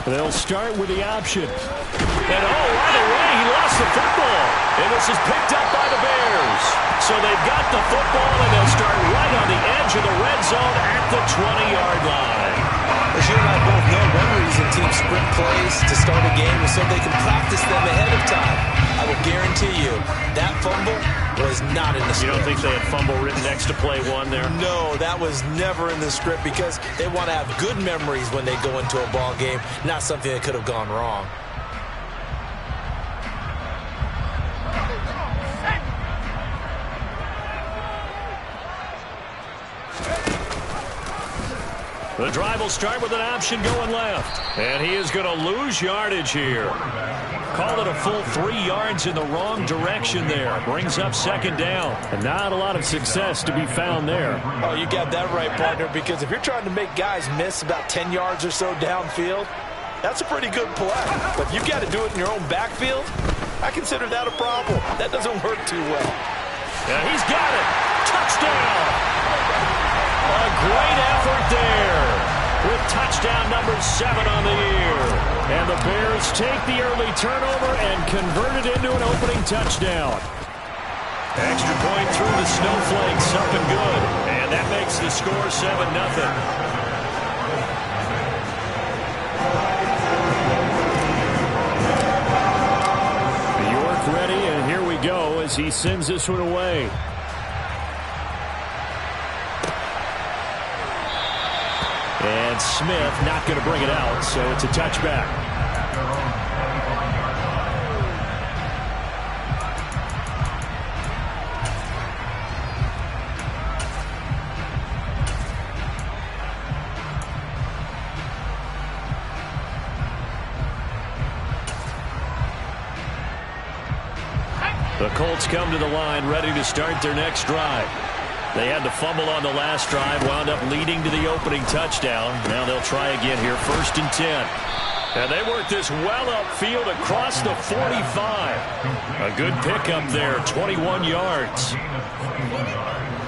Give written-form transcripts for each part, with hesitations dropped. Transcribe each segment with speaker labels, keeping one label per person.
Speaker 1: They'll start with the option. And right away, he lost the football. And this is picked up by the Bears. So they've got the football, and they'll start right on the edge of the red zone at the 20-yard line.
Speaker 2: As you and I both know, one reason teams sprint plays to start a game is so they can practice them ahead of time. I will guarantee you that fumble was not in the script.
Speaker 1: You don't think they had fumble written next to play one there?
Speaker 2: No, that was never in the script because they want to have good memories when they go into a ball game, not something that could have gone wrong.
Speaker 1: The drive will start with an option going left. And he is going to lose yardage here. Call it a full 3 yards in the wrong direction there. Brings up second down. And not a lot of success to be found there.
Speaker 2: Oh, you got that right, partner, because if you're trying to make guys miss about 10 yards or so downfield, that's a pretty good play. But if you've got to do it in your own backfield, I consider that a problem. That doesn't work too well.
Speaker 1: And he's got it. Touchdown. A great effort there with touchdown number 7 on the year. And the Bears take the early turnover and convert it into an opening touchdown. Extra point through the snowflakes, up and good. And that makes the score 7-0. York ready, and here we go as he sends this one away. And Smith not going to bring it out, so it's a touchback. The Colts come to the line ready to start their next drive. They had to fumble on the last drive, wound up leading to the opening touchdown. Now they'll try again here, 1st and 10. And they work this well upfield across the 45. A good pickup there, 21 yards.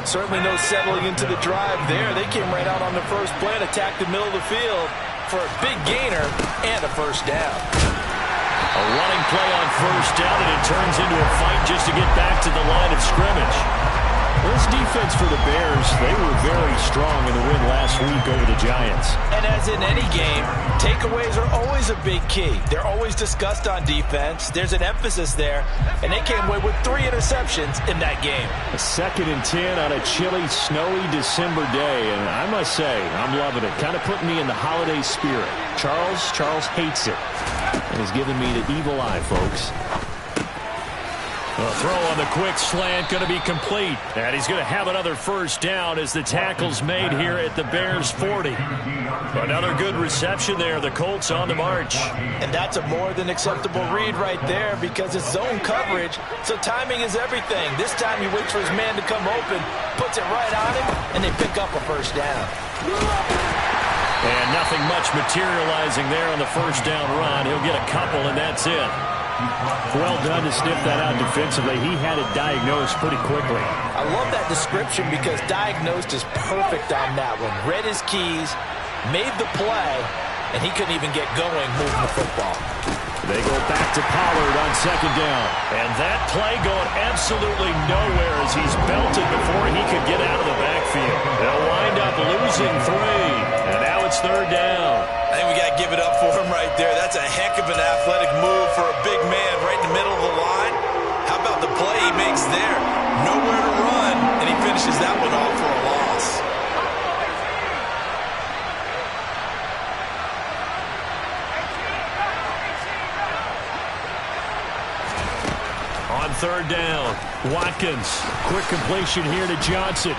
Speaker 2: Certainly no settling into the drive there. They came right out on the first play and attacked the middle of the field for a big gainer and a first down.
Speaker 1: A running play on first down, and it turns into a fight just to get back to the line of scrimmage. This defense for the Bears, they were very strong in the win last week over the Giants.
Speaker 2: And as in any game, takeaways are always a big key. They're always discussed on defense. There's an emphasis there, and they came away with 3 interceptions in that game.
Speaker 1: A 2nd and 10 on a chilly, snowy December day, and I must say, I'm loving it. Kind of putting me in the holiday spirit. Charles hates it, and he's giving me the evil eye, folks. A throw on the quick slant going to be complete. And he's going to have another first down as the tackle's made here at the Bears 40. Another good reception there. The Colts on the march.
Speaker 2: And that's a more than acceptable read right there because it's zone coverage, so timing is everything. This time he waits for his man to come open, puts it right on him, and they pick up a first down.
Speaker 1: And nothing much materializing there on the first down run. He'll get a couple, and that's it. Well done to sniff that out defensively. He had it diagnosed pretty quickly.
Speaker 2: I love that description because diagnosed is perfect on that one. Read his keys, made the play, and he couldn't even get going moving the football.
Speaker 1: They go back to Pollard on second down. And that play going absolutely nowhere as he's belted before he could get out of the backfield. They'll wind up losing 3. And now it's third down.
Speaker 2: I think we got to give it up for him right there. That's a heck of an athletic move for a big man right in the middle of the line. How about the play he makes there? Nowhere to run, and he finishes that one off for a loss.
Speaker 1: On third down, Watkins. Quick completion here to Johnson.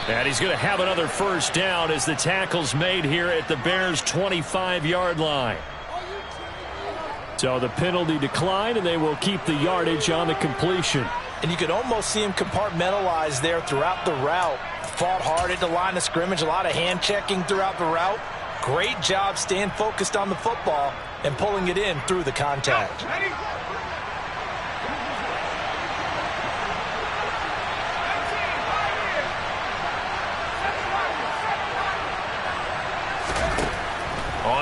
Speaker 1: And he's going to have another first down as the tackle's made here at the Bears' 25-yard line. So the penalty declined, and they will keep the yardage on the completion.
Speaker 2: And you could almost see him compartmentalize there throughout the route. Fought hard at the line of scrimmage, a lot of hand-checking throughout the route. Great job staying focused on the football and pulling it in through the contact.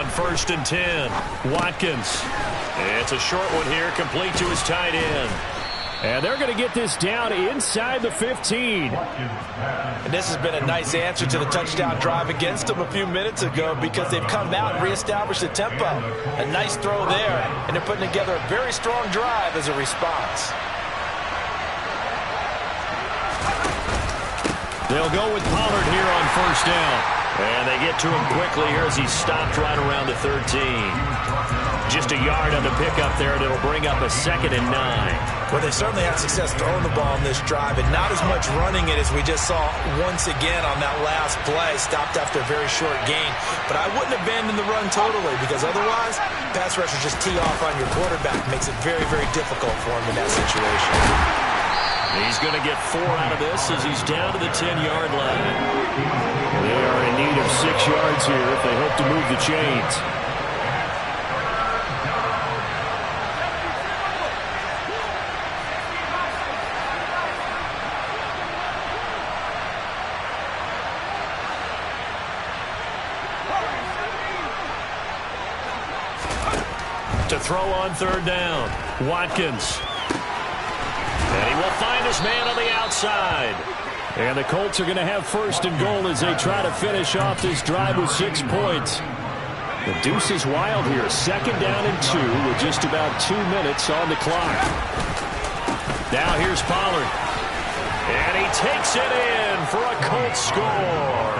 Speaker 1: On 1st and 10, Watkins. It's a short one here, complete to his tight end. And they're going to get this down inside the 15.
Speaker 2: And this has been a nice answer to the touchdown drive against them a few minutes ago because they've come out and reestablished the tempo. A nice throw there, and they're putting together a very strong drive as a response.
Speaker 1: They'll go with Pollard here on 1st down. And they get to him quickly here as he's stopped right around the 13. Just a yard on the pickup there, and it'll bring up a 2nd and 9.
Speaker 2: Well, they certainly had success throwing the ball in this drive, and not as much running it as we just saw once again on that last play. Stopped after a very short gain. But I wouldn't abandon the run totally, because otherwise, pass rushers just tee off on your quarterback. Makes it very, very difficult for him in that situation.
Speaker 1: He's going to get 4 out of this as he's down to the 10-yard line. They are in need of 6 yards here if they hope to move the chains. To throw on 3rd down, Watkins. And he will find his man on the outside. And the Colts are going to have 1st and goal as they try to finish off this drive with 6 points. The deuce is wild here. 2nd down and 2 with just about 2 minutes on the clock. Now here's Pollard. And he takes it in for a Colts score.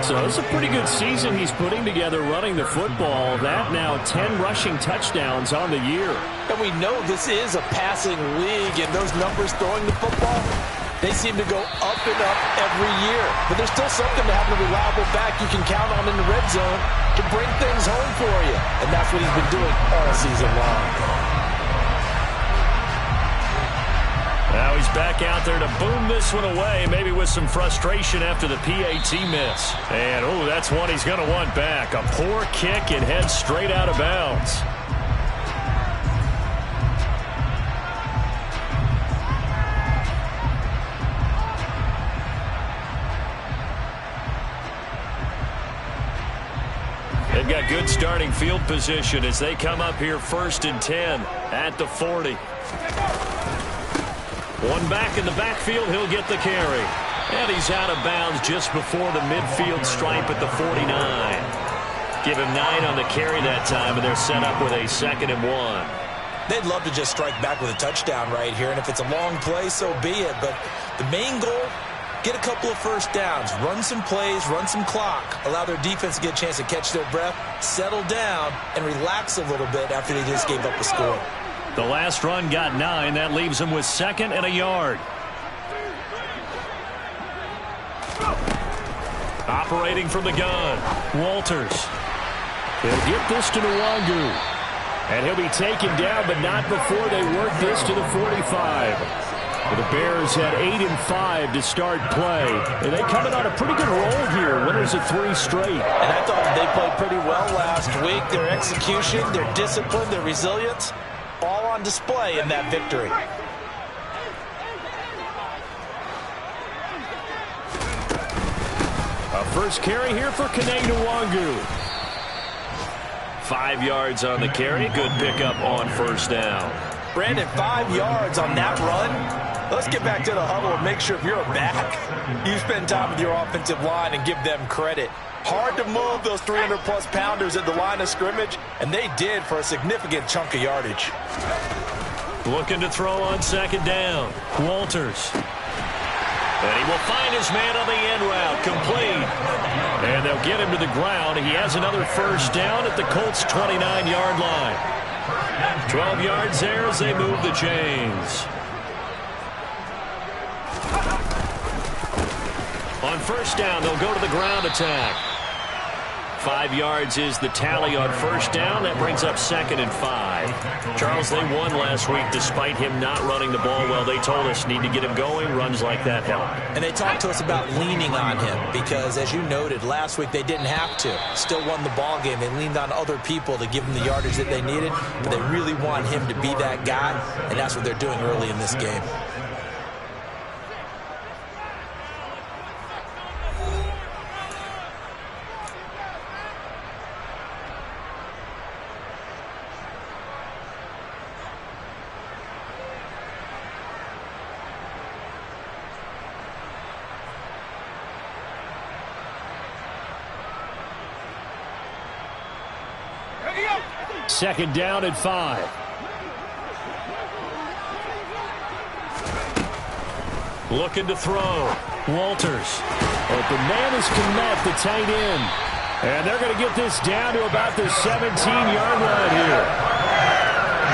Speaker 1: So it's a pretty good season he's putting together running the football. That now 10 rushing touchdowns on the year.
Speaker 2: And we know this is a passing league, and those numbers throwing the football, they seem to go up and up every year. But there's still something to having a reliable back you can count on in the red zone to bring things home for you. And that's what he's been doing all season long.
Speaker 1: Now he's back out there to boom this one away, maybe with some frustration after the PAT miss. And, oh, that's one he's going to want back. A poor kick and heads straight out of bounds. They've got good starting field position as they come up here 1st and 10 at the 40. One back in the backfield, he'll get the carry. And he's out of bounds just before the midfield stripe at the 49. Give him 9 on the carry that time, and they're set up with a 2nd and 1.
Speaker 2: They'd love to just strike back with a touchdown right here, and if it's a long play, so be it. But the main goal, get a couple of 1st downs, run some plays, run some clock, allow their defense to get a chance to catch their breath, settle down, and relax a little bit after they just gave up a score.
Speaker 1: The last run got 9. That leaves them with 2nd and a yard. Operating from the gun, Walters. They'll get this to Nwangu. And he'll be taken down, but not before they work this to the 45. The Bears had 8 and 5 to start play. And they come in on a pretty good roll here. Winners of 3 straight.
Speaker 2: And I thought they played pretty well last week. Their execution, their discipline, their resilience, all on display in that victory.
Speaker 1: A first carry here for Kene Nwangu. 5 yards on the carry. Good pickup on 1st down.
Speaker 2: Brandon, 5 yards on that run. Let's get back to the huddle and make sure if you're a back, you spend time with your offensive line and give them credit. Hard to move those 300-plus pounders at the line of scrimmage, and they did for a significant chunk of yardage.
Speaker 1: Looking to throw on 2nd down. Walters. And he will find his man on the end route. Complete. And they'll get him to the ground. He has another 1st down at the Colts' 29-yard line. 12 yards there as they move the chains. On 1st down, they'll go to the ground attack. 5 yards is the tally on 1st down. That brings up 2nd and 5. Charles, they won last week despite him not running the ball well. They told us need to get him going. Runs like that help.
Speaker 2: And they talked to us about leaning on him because, as you noted, last week they didn't have to. Still won the ball game. They leaned on other people to give them the yardage that they needed, but they really want him to be that guy, and that's what they're doing early in this game.
Speaker 1: Second down at 5. Looking to throw. Walters. Open man is Kmet, the tight end. And they're going to get this down to about the 17-yard line here.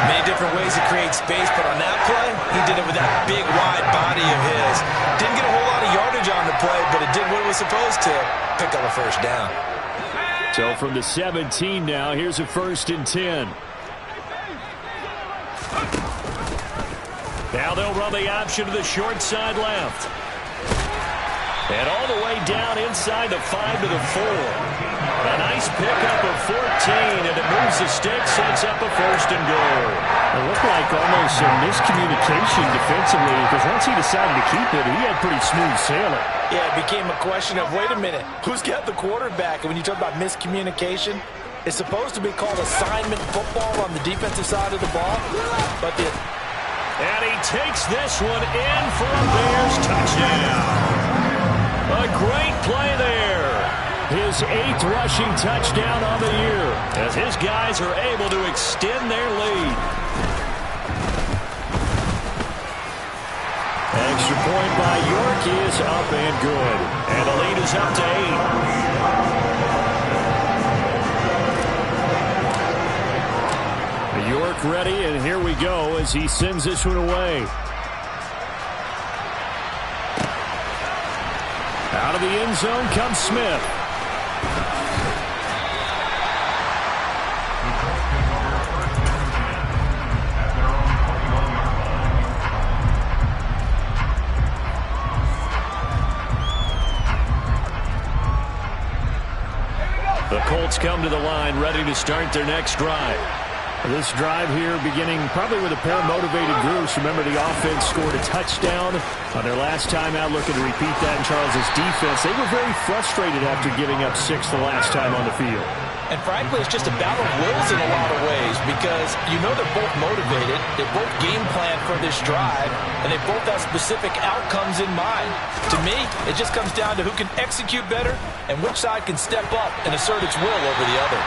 Speaker 2: Many different ways to create space, but on that play, he did it with that big, wide body of his. Didn't get a whole lot of yardage on the play, but it did what it was supposed to. Pick up a first down.
Speaker 1: So from the 17 now, here's a 1st and 10. Now they'll run the option to the short side left. And all the way down inside the 5 to the 4. A nice pickup of 14, and it moves the stick, sets up a 1st and goal.
Speaker 3: It looked like almost some miscommunication defensively, because once he decided to keep it, he had pretty smooth sailing.
Speaker 2: Yeah, it became a question of, wait a minute, who's got the quarterback? And when you talk about miscommunication, it's supposed to be called assignment football on the defensive side of the ball.
Speaker 1: And he takes this one in for a Bears touchdown. A great play there. His 8th rushing touchdown on the year as his guys are able to extend their lead. Extra point by York is up and good. And the lead is up to 8. York ready, and here we go as he sends this one away. Out of the end zone comes Smith. The Colts come to the line, ready to start their next drive.
Speaker 3: This drive here beginning probably with a pair of motivated groups. Remember, the offense scored a touchdown on their last time out, looking to repeat that in Charles's defense. They were very frustrated after giving up 6 the last time on the field.
Speaker 2: And frankly, it's just a battle of wills in a lot of ways, because you know they're both motivated, they both game plan for this drive, and they both have specific outcomes in mind. To me, it just comes down to who can execute better and which side can step up and assert its will over the other.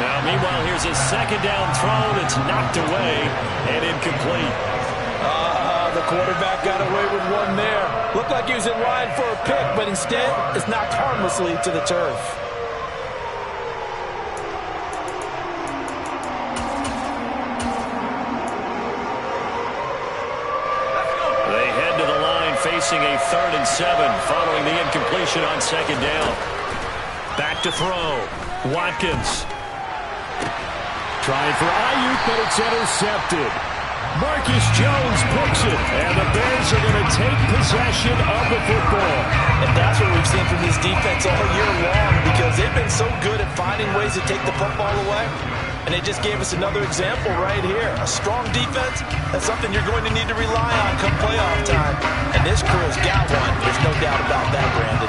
Speaker 1: Now, meanwhile, here's a second down throw that's knocked away and incomplete.
Speaker 2: The quarterback got away with one there. Looked like he was in line for a pick, but instead, it's knocked harmlessly to the turf.
Speaker 1: They head to the line facing a 3rd and 7 following the incompletion on second down. Back to throw. Watkins. Trying for Ayuk, but it's intercepted. Marcus Jones picks it, and the Bears are going to take possession of the football.
Speaker 2: And that's what we've seen from this defense all year long, because they've been so good at finding ways to take the football away. And they just gave us another example right here. A strong defense, that's something you're going to need to rely on come playoff time. And this crew's got one. There's no doubt about that, Brandon.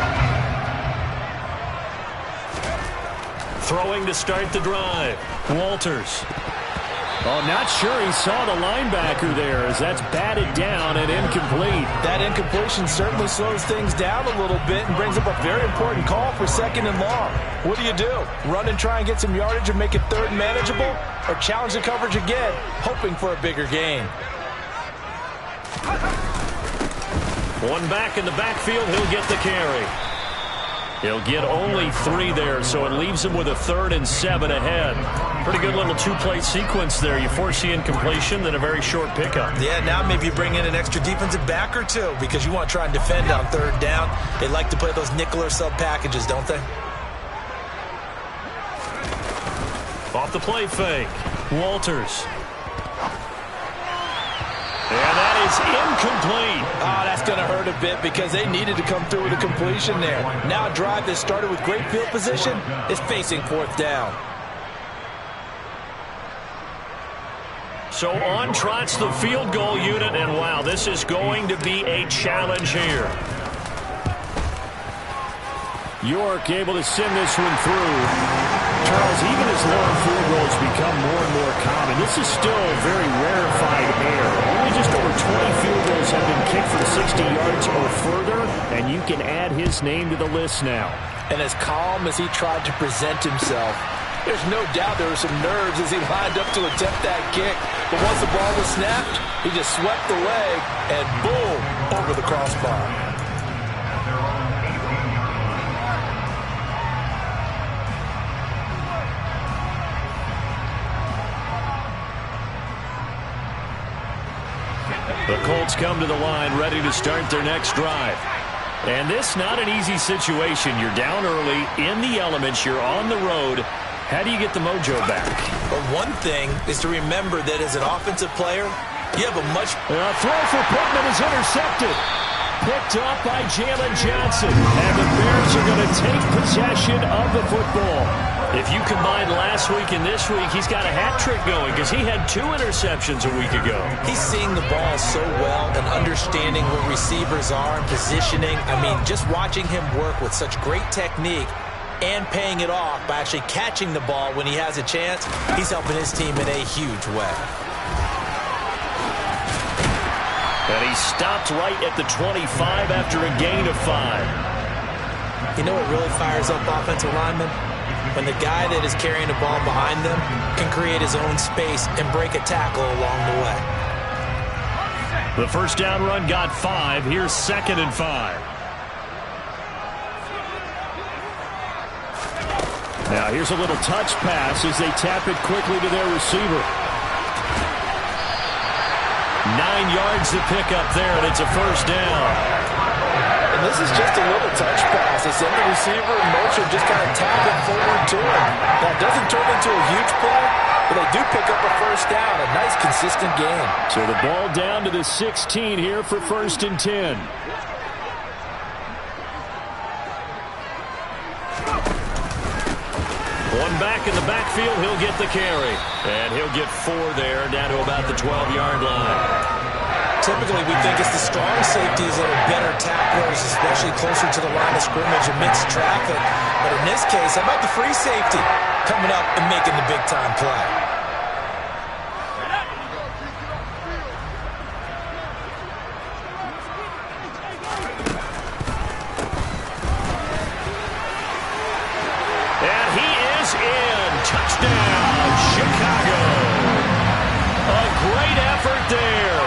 Speaker 1: Throwing to start the drive. Walters.
Speaker 3: Oh, not sure he saw the linebacker there, as that's batted down and incomplete.
Speaker 2: That incompletion certainly slows things down a little bit and brings up a very important call for 2nd and long. What do? Run and try and get some yardage and make it 3rd and manageable? Or challenge the coverage again, hoping for a bigger gain?
Speaker 1: One back in the backfield, he'll get the carry. He'll get only 3 there, so it leaves him with a 3rd and 7 ahead. Pretty good little 2-play sequence there. You force the incompletion, then a very short pickup.
Speaker 2: Yeah, now maybe you bring in an extra defensive back or two, because you want to try and defend on 3rd down. They like to play those nickel or sub packages, don't they?
Speaker 1: Off the play fake. Walters. And that is incomplete.
Speaker 2: Oh, that's going to hurt a bit, because they needed to come through with a completion there. Now a drive that started with great field position is facing 4th down.
Speaker 1: So on trots the field goal unit, and wow, this is going to be a challenge here.
Speaker 3: York able to send this one through. Charles, even as long field goals become more and more common, this is still a very rarefied air. Only just over 20 field goals have been kicked from 60 yards or further, and you can add his name to the list now.
Speaker 2: And as calm as he tried to present himself, There's no doubt there were some nerves as he lined up to attempt that kick. But once the ball was snapped, he just swept the leg and boom, over the crossbar.
Speaker 3: The Colts come to the line ready to start their next drive. And this not an easy situation. You're down early, in the elements, you're on the road. How do you get the mojo back?
Speaker 2: But one thing is to remember that as an offensive player, you have a much...
Speaker 3: throw for Pittman is intercepted. Picked up by Jalen Johnson. And the Bears are going to take possession of the football. If you combine last week and this week, he's got a hat trick going because he had 2 interceptions a week ago.
Speaker 2: He's seeing the ball so well and understanding where receivers are and positioning. I mean, just watching him work with such great technique and paying it off by actually catching the ball when he has a chance, he's helping his team in a huge way.
Speaker 3: And he stopped right at the 25 after a gain of 5.
Speaker 2: You know what really fires up offensive linemen? When the guy that is carrying the ball behind them can create his own space and break a tackle along the way.
Speaker 3: The first down run got 5. Here's 2nd and 5. Now here's a little touch pass as they tap it quickly to their receiver. 9 yards to pick up there, and it's a first down.
Speaker 2: And this is just a little touch pass. They send the receiver in motion, just kind of tap it forward to him. Now, it doesn't turn into a huge play, but they do pick up a first down. A nice, consistent gain.
Speaker 3: So the ball down to the 16 here for 1st and 10. One back in the backfield, he'll get the carry. And he'll get 4 there, down to about the 12-yard line.
Speaker 2: Typically, we think it's the strong safeties that are better tacklers, especially closer to the line of scrimmage amidst traffic. But in this case, how about the free safety coming up and making the big-time play?
Speaker 3: And he is in. Touchdown, Chicago. A great effort there.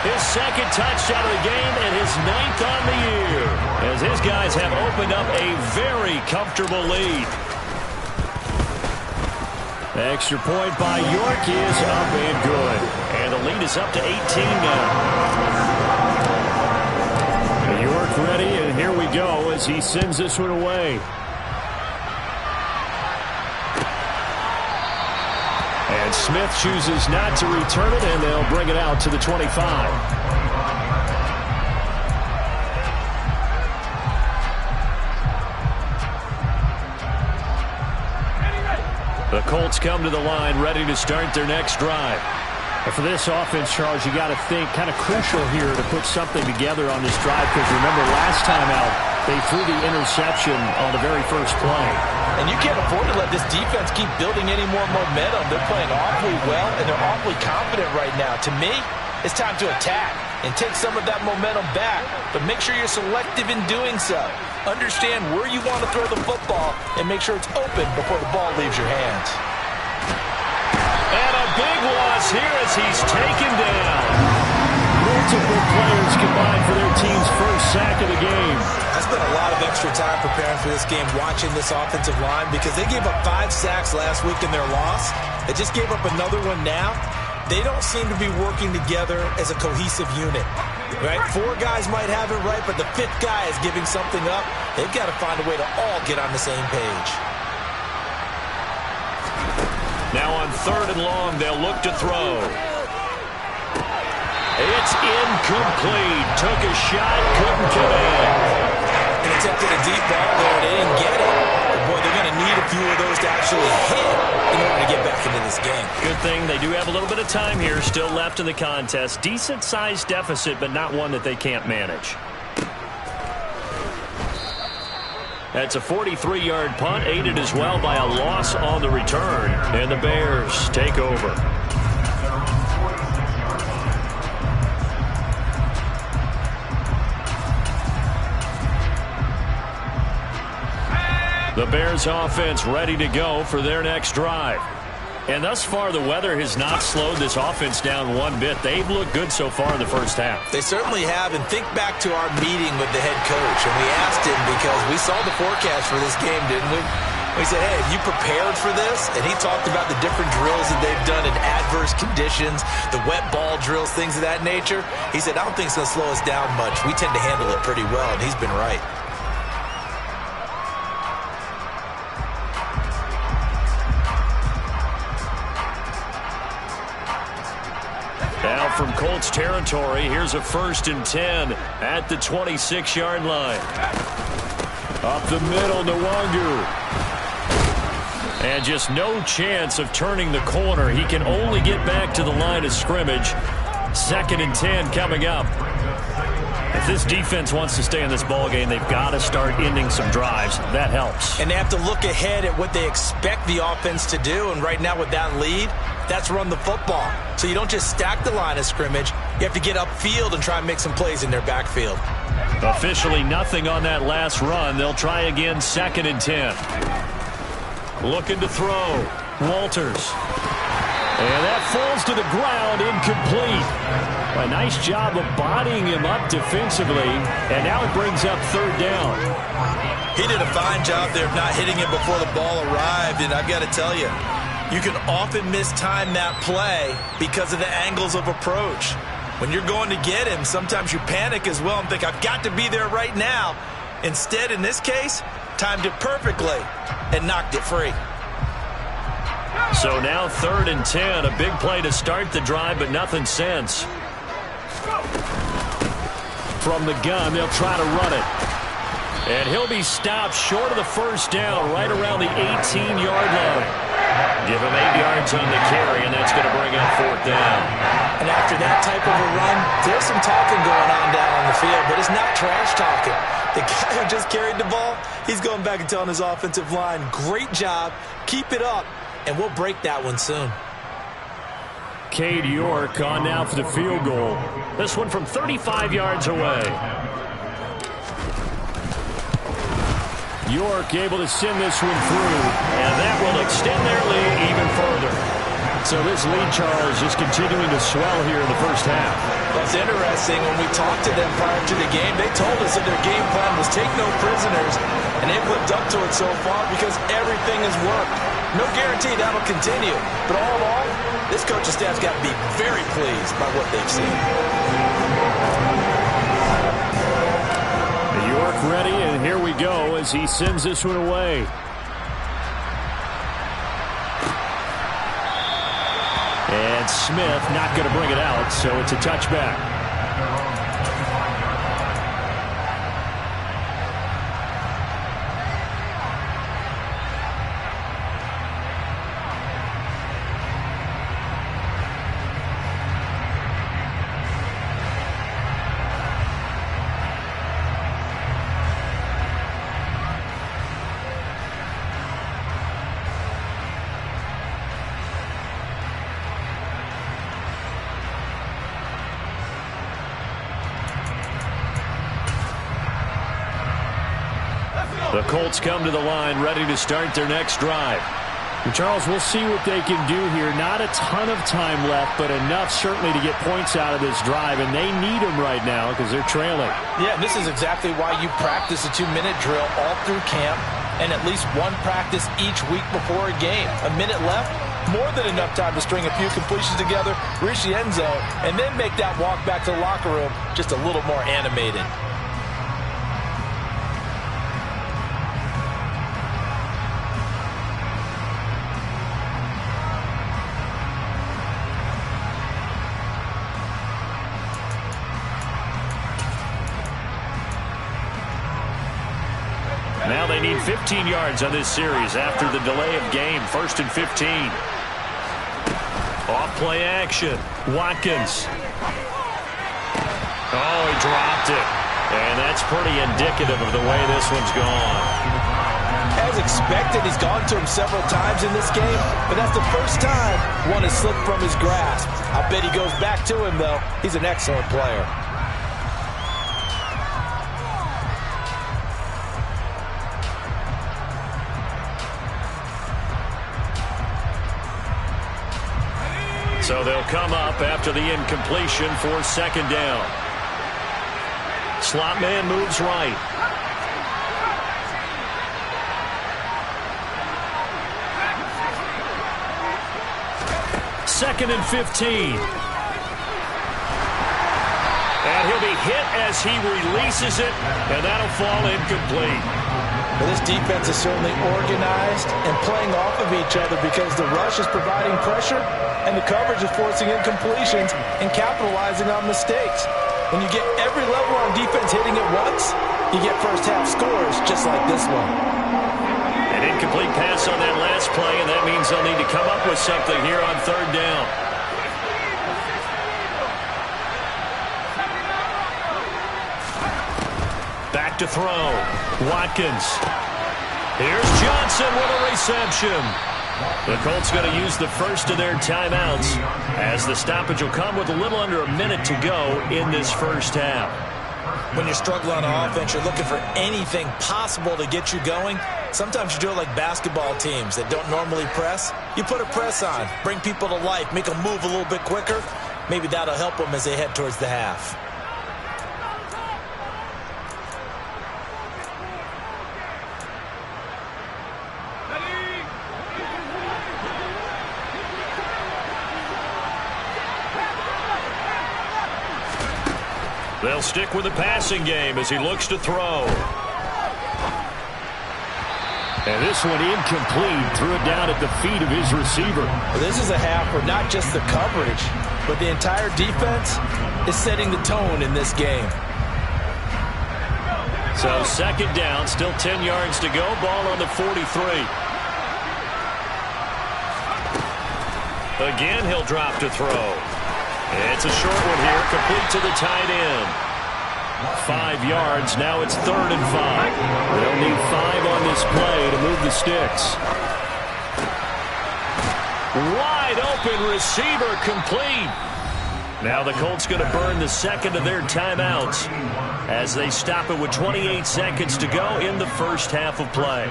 Speaker 3: His 2nd touchdown of the game and his 9th on the year, as his guys have opened up a very comfortable lead. The extra point by York is up and good. And the lead is up to 18 now. York ready, and here we go as he sends this one away. And Smith chooses not to return it, and they'll bring it out to the 25. The Colts come to the line ready to start their next drive. And for this offense, Charles, you got to think kind of crucial here to put something together on this drive, because remember last time out they threw the interception on the very first play.
Speaker 2: And you can't afford to let this defense keep building any more momentum. They're playing awfully well, and they're awfully confident right now. To me, it's time to attack and take some of that momentum back, but make sure you're selective in doing so. Understand where you want to throw the football and make sure it's open before the ball leaves your hands.
Speaker 3: And a big loss here as he's taken down. Multiple players combined for their team's first sack of the game.
Speaker 2: I spent a lot of extra time preparing for this game, watching this offensive line, because they gave up 5 sacks last week in their loss. They just gave up another one now. They don't seem to be working together as a cohesive unit. Right? 4 guys might have it right, but the 5th guy is giving something up. They've got to find a way to all get on the same page.
Speaker 3: Now on 3rd and long, they'll look to throw. It's incomplete. Took a shot, couldn't connect.
Speaker 2: And attempted a deep ball there. They didn't get it. But boy, they're going to need a few of those to actually hit in order to get back into this game.
Speaker 3: Good thing they do have a little bit of time here still left in the contest. Decent-sized deficit, but not one that they can't manage. That's a 43-yard punt, aided as well by a loss on the return. And the Bears take over. The Bears offense ready to go for their next drive. And thus far, the weather has not slowed this offense down one bit. They've looked good so far in the first half.
Speaker 2: They certainly have. And think back to our meeting with the head coach. And we asked him, because we saw the forecast for this game, didn't we? We said, hey, have you prepared for this? And he talked about the different drills that they've done in adverse conditions, the wet ball drills, things of that nature. He said, I don't think it's going to slow us down much. We tend to handle it pretty well, and he's been right.
Speaker 3: Now from Colts territory, here's a 1st and 10 at the 26-yard line. Up the middle, Nwangu. And just no chance of turning the corner. He can only get back to the line of scrimmage. 2nd and 10 coming up. If this defense wants to stay in this ballgame, they've got to start ending some drives. That helps.
Speaker 2: And they have to look ahead at what they expect the offense to do. And right now with that lead, that's run the football. So you don't just stack the line of scrimmage. You have to get upfield and try and make some plays in their backfield.
Speaker 3: Officially nothing on that last run. They'll try again, 2nd and 10. Looking to throw. Walters. And that falls to the ground, incomplete. A nice job of bodying him up defensively. And now it brings up 3rd down.
Speaker 2: He did a fine job there of not hitting him before the ball arrived. And I've got to tell you, you can often mistime that play because of the angles of approach. When you're going to get him, sometimes you panic as well and think, I've got to be there right now. Instead, in this case, timed it perfectly and knocked it free.
Speaker 3: So now 3rd and 10, a big play to start the drive, but nothing since. From the gun, they'll try to run it. And he'll be stopped short of the 1st down, right around the 18-yard line. Give him 8 yards on the carry, and that's going to bring up 4th down.
Speaker 2: And after that type of a run, there's some talking going on down on the field, but it's not trash talking. The guy who just carried the ball, he's going back and telling his offensive line, great job, keep it up, and we'll break that one soon.
Speaker 3: Cade York on now for the field goal. This one from 35 yards away. York able to send this one through, and that will extend their lead even further. So this lead, Charles, just continuing to swell here in the first half.
Speaker 2: That's interesting. When we talked to them prior to the game, they told us that their game plan was take no prisoners, and they've lived up to it so far because everything has worked. No guarantee that'll continue, but all in all, this coaching staff's got to be very pleased by what they've seen.
Speaker 3: York ready, and here we go as he sends this one away. And Smith not going to bring it out, so it's a touchback. The Colts come to the line ready to start their next drive. And Charles, we'll see what they can do here. Not a ton of time left, but enough certainly to get points out of this drive, and they need them right now because they're trailing.
Speaker 2: Yeah, this is exactly why you practice a 2-minute drill all through camp and at least one practice each week before a game. A minute left, more than enough time to string a few completions together, reach the end zone, and then make that walk back to the locker room just a little more animated.
Speaker 3: Now they need 15 yards on this series after the delay of game. 1st and 15. Off play action. Watkins. Oh, he dropped it. And that's pretty indicative of the way this one's gone.
Speaker 2: As expected, he's gone to him several times in this game, but that's the first time one has slipped from his grasp. I bet he goes back to him, though. He's an excellent player.
Speaker 3: So they'll come up after the incompletion for second down. Slot man moves right. Second and 15. And he'll be hit as he releases it, and that'll fall incomplete.
Speaker 2: Well, this defense is certainly organized and playing off of each other because the rush is providing pressure and the coverage is forcing incompletions and capitalizing on mistakes. When you get every level on defense hitting at once, you get first half scores just like this one.
Speaker 3: An incomplete pass on that last play, and that means they'll need to come up with something here on third down. Back to throw. Watkins. Here's Johnson with a reception. The Colts going to use the first of their timeouts as the stoppage will come with a little under a minute to go in this first half.
Speaker 2: When you're struggling on offense, you're looking for anything possible to get you going. Sometimes you do it like basketball teams that don't normally press. You put a press on, bring people to life, make them move a little bit quicker. Maybe that'll help them as they head towards the half.
Speaker 3: They'll stick with the passing game as he looks to throw.
Speaker 1: And this one incomplete. Threw it down at the feet of his receiver.
Speaker 2: Well, this is a half where not just the coverage, but the entire defense is setting the tone in this game.
Speaker 3: So second down, still 10 yards to go. Ball on the 43. Again, he'll drop to throw. It's a short one here, complete to the tight end. 5 yards, now it's 3rd and 5.
Speaker 1: They'll need 5 on this play to move the sticks.
Speaker 3: Wide open receiver, complete. Now the Colts going to burn the second of their timeouts as they stop it with 28 seconds to go in the first half of play.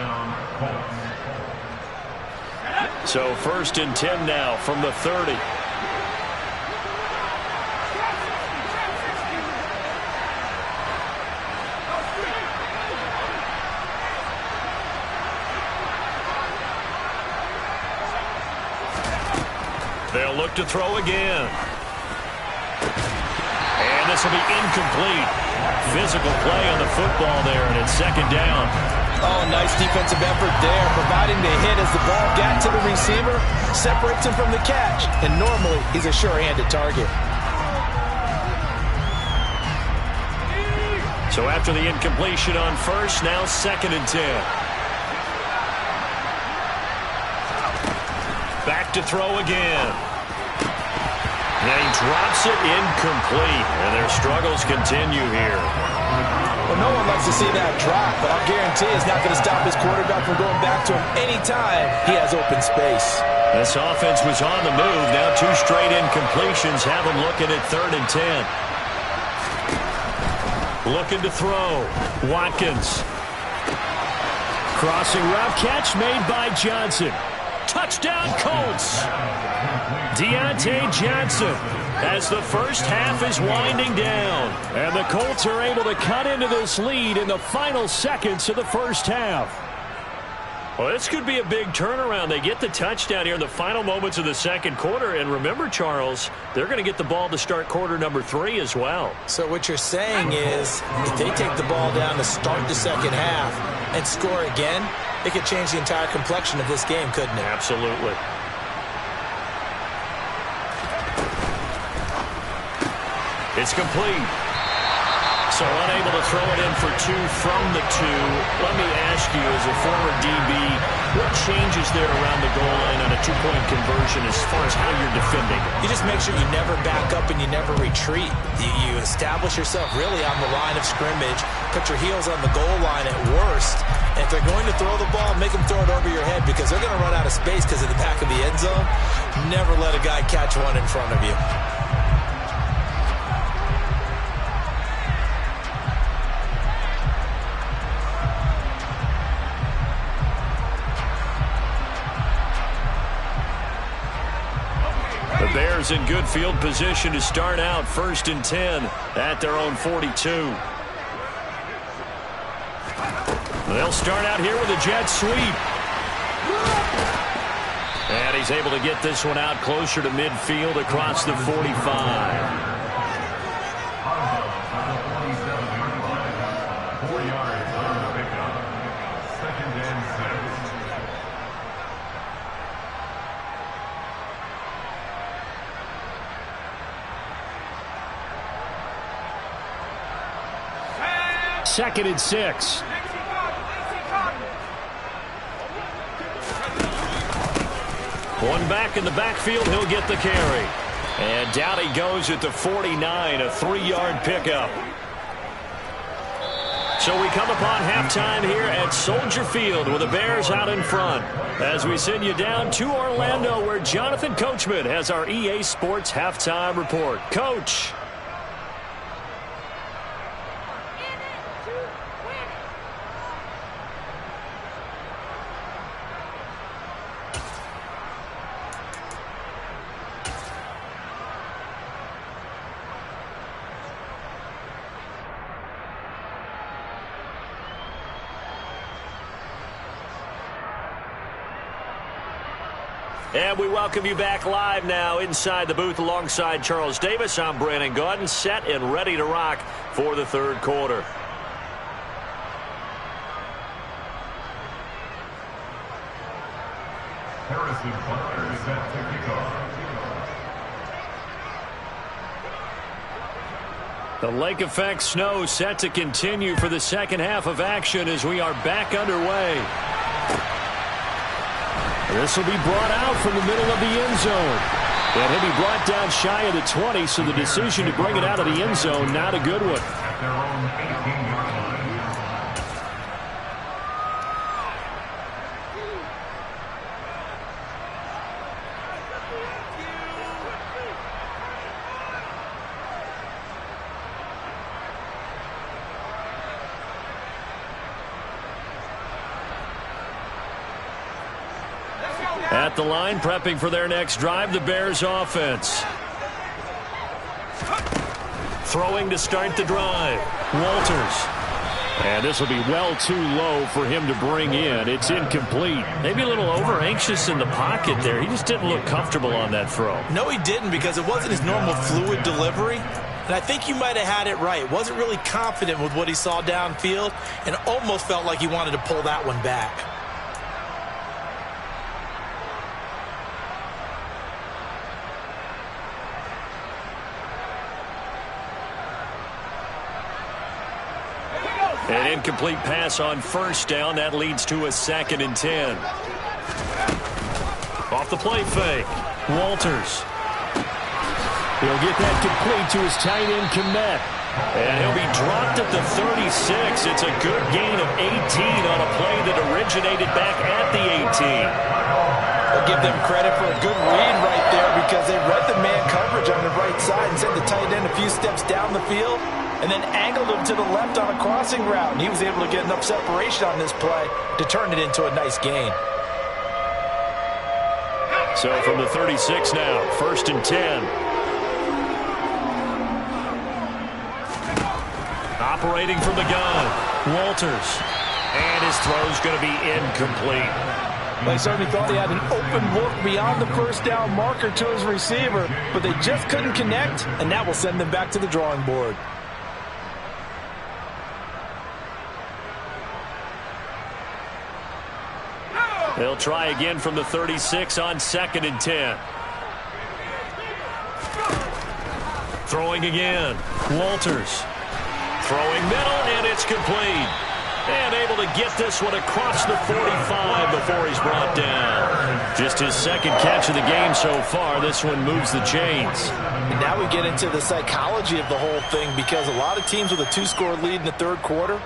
Speaker 3: So 1st and 10 now from the 30. They'll look to throw again. And this will be incomplete. Physical play on the football there, and it's second down.
Speaker 2: Oh, nice defensive effort there, providing the hit as the ball got to the receiver, separates him from the catch, and normally he's a sure-handed target.
Speaker 3: So after the incompletion on first, now 2nd and 10. Back to throw again. And he drops it incomplete, and their struggles continue here.
Speaker 2: Well, no one likes to see that drop, but I'll guarantee it's not going to stop his quarterback from going back to him anytime he has open space.
Speaker 3: This offense was on the move. Now 2 straight incompletions have them looking at 3rd and 10. Looking to throw. Watkins.
Speaker 1: Crossing route catch made by Johnson.
Speaker 3: Touchdown, Colts. Deontay Johnson as the first half is winding down.
Speaker 1: And the Colts are able to cut into this lead in the final seconds of the first half.
Speaker 3: Well, this could be a big turnaround. They get the touchdown here in the final moments of the second quarter. And remember, Charles, they're going to get the ball to start quarter number 3 as well.
Speaker 2: So what you're saying is if they take the ball down to start the second half and score again, it could change the entire complexion of this game, couldn't it?
Speaker 3: Absolutely. It's complete. So unable to throw it in for 2 from the 2. Let me ask you, as a former DB, what changes there around the goal line on a 2-point conversion as far as how you're defending?
Speaker 2: You just make sure you never back up and you never retreat. You establish yourself really on the line of scrimmage, put your heels on the goal line at worst. And if they're going to throw the ball, make them throw it over your head because they're going to run out of space because of the back of the end zone. Never let a guy catch one in front of you.
Speaker 3: The Bears
Speaker 1: Bears in good field position to start out 1st and 10 at their own 42. They'll start out here with a jet sweep. And he's able to get this one out closer to midfield across the 45.
Speaker 4: 4 yards on the pickup. 2nd and 6.
Speaker 3: Second and 6.
Speaker 1: One back in the backfield, he'll get the carry. And down he goes at the 49, a 3-yard pickup. So we come upon halftime here at Soldier Field with the Bears out in front. As we send you down to Orlando where Jonathan Coachman has our EA Sports halftime report. Coach. And we welcome you back live now inside the booth alongside Charles Davis. I'm Brandon Gaudin, set and ready to rock for the 3rd quarter.
Speaker 4: Harrison Butler set to kick off.
Speaker 1: The lake effect snow set to continue for the second half of action as we are back underway.
Speaker 3: This will be brought out from the middle of the end zone. And he'll be brought down shy of the 20, so the decision to bring it out of the end zone, not a good one.
Speaker 4: At their own 18-yard line.
Speaker 1: At the line, prepping for their next drive, the Bears offense. Throwing to start the drive. Walters.
Speaker 3: And this will be well too low for him to bring in. It's incomplete.
Speaker 1: Maybe a little over-anxious in the pocket there. He just didn't look comfortable on that throw.
Speaker 2: No, he didn't, because it wasn't his normal fluid delivery. And I think you might have had it right. Wasn't really confident with what he saw downfield and almost felt like he wanted to pull that one back.
Speaker 1: An incomplete pass on 1st down. That leads to a 2nd and 10. Off the play fake. Walters.
Speaker 3: He'll get that complete to his tight end, Kmet.
Speaker 1: And he'll be dropped at the 36. It's a good gain of 18 on a play that originated back at the 18.
Speaker 2: I'll give them credit for a good read right there, because they read the man coverage on the right side and sent the tight end a few steps down the field and then angled him to the left on a crossing route. And he was able to get enough separation on this play to turn it into a nice gain.
Speaker 1: So from the 36 now, 1st and 10. Operating from the gun, Walters. And his throw's going to be incomplete.
Speaker 2: They certainly thought he had an open look beyond the 1st down marker to his receiver, but they just couldn't connect, and that will send them back to the drawing board.
Speaker 1: They'll try again from the 36 on 2nd and 10. Throwing again. Walters. Throwing middle, and it's complete. And able to get this one across the 45 before he's brought down. Just his 2nd catch of the game so far. This one moves the chains.
Speaker 2: And now we get into the psychology of the whole thing, because a lot of teams with a 2-score lead in the 3rd quarter,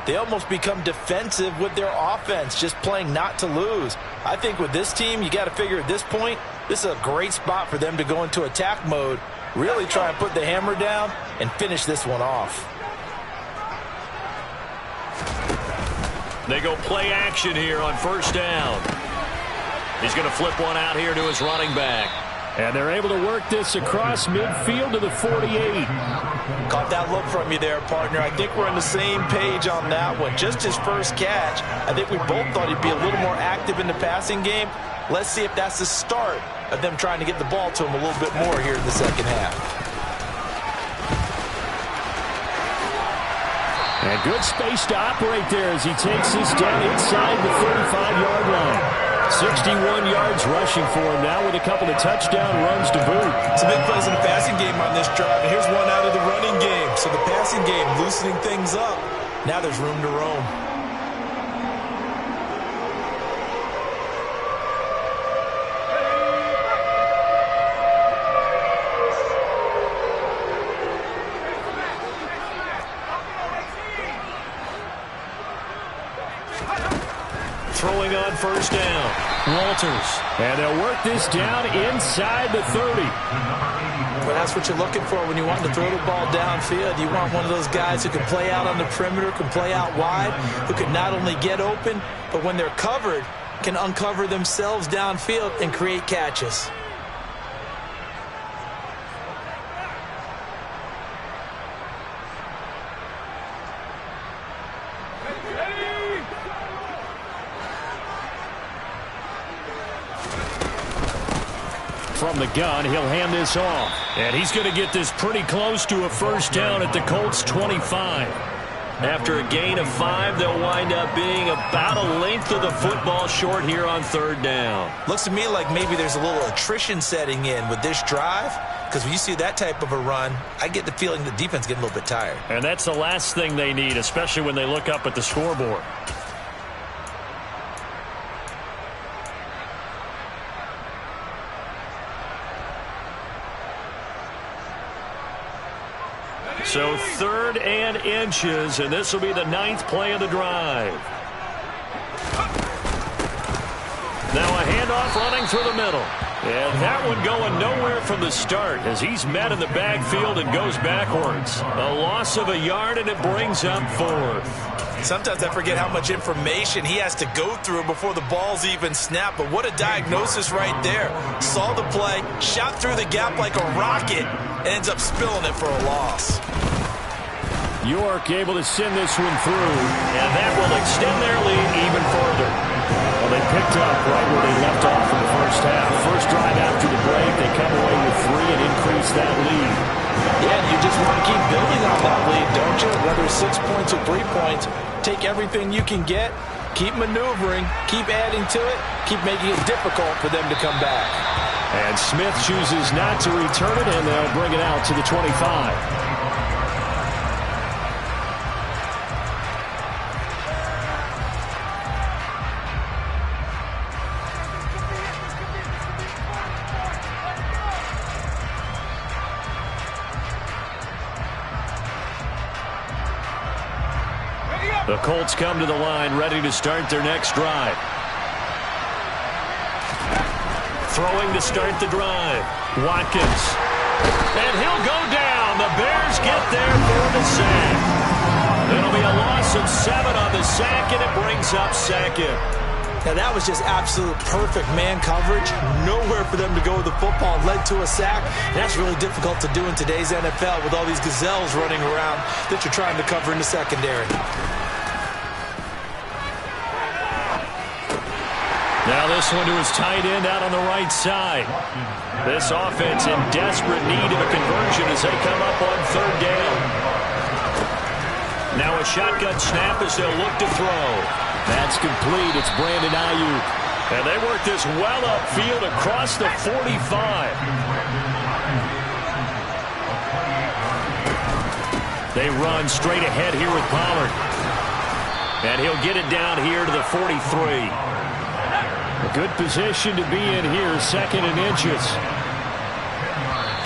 Speaker 2: they almost become defensive with their offense, just playing not to lose. I think with this team, you got to figure at this point, this is a great spot for them to go into attack mode, really try and put the hammer down and finish this one off.
Speaker 1: They go play action here on 1st down. He's going to flip one out here to his running back.
Speaker 3: And they're able to work this across midfield to the 48.
Speaker 2: Caught that look from you there, partner. I think we're on the same page on that one. Just his first catch, I think we both thought he'd be a little more active in the passing game. Let's see if that's the start of them trying to get the ball to him a little bit more here in the second half.
Speaker 3: And good space to operate there as he takes this down inside the 35-yard line. 61 yards rushing for him now with a couple of touchdown runs to boot.
Speaker 2: Some big plays in the passing game on this drive, and here's one out of the running game. So the passing game loosening things up. Now there's room to roam.
Speaker 1: Throwing on first down. Walters.
Speaker 3: And they'll work this down inside the 30.
Speaker 2: Well, that's what you're looking for when you want to throw the ball downfield. You want one of those guys who can play out on the perimeter, can play out wide, who can not only get open, but when they're covered, can uncover themselves downfield and create catches.
Speaker 3: From the gun, he'll hand this off. And he's going to get this pretty close to a first down at the Colts 25.
Speaker 1: After a gain of 5, they'll wind up being about a length of the football short here on third down.
Speaker 2: Looks to me like maybe there's a little attrition setting in with this drive, because when you see that type of a run, I get the feeling the defense getting a little bit tired.
Speaker 3: And that's the last thing they need, especially when they look up at the scoreboard. So 3rd and inches, and this will be the 9th play of the drive. Now a handoff running through the middle. And that one going nowhere from the start as he's met in the backfield and goes backwards. A loss of a yard, and it brings up 4th.
Speaker 2: Sometimes I forget how much information he has to go through before the ball's even snapped. But what a diagnosis right there. Saw the play, shot through the gap like a rocket, and ends up spilling it for a loss.
Speaker 3: York able to send this one through, and that will extend their lead even further. Well, they picked up right where they left off in the first half. First drive after the break, they come away with 3 and increase that lead.
Speaker 2: Yeah, you just want to keep building on that lead, don't you? Whether it's 6 points or 3 points, take everything you can get, keep maneuvering, keep adding to it, keep making it difficult for them to come back.
Speaker 3: And Smith chooses not to return it, and they'll bring it out to the 25. The Colts come to the line, ready to start their next drive. Throwing to start the drive. Watkins. And he'll go down. The Bears get there for the sack. It'll be a loss of 7 on the sack, and it brings up 2nd.
Speaker 2: Now, that was just absolute perfect man coverage. Nowhere for them to go with the football. Led to a sack. And that's really difficult to do in today's NFL with all these gazelles running around that you're trying to cover in the secondary.
Speaker 3: Now this one to his tight end out on the right side. This offense in desperate need of a conversion as they come up on 3rd down. Now a shotgun snap as they'll look to throw. That's complete. It's Brandon Ayuk. And they work this well upfield across the 45. They run straight ahead here with Pollard. And he'll get it down here to the 43. A good position to be in here, 2nd and inches.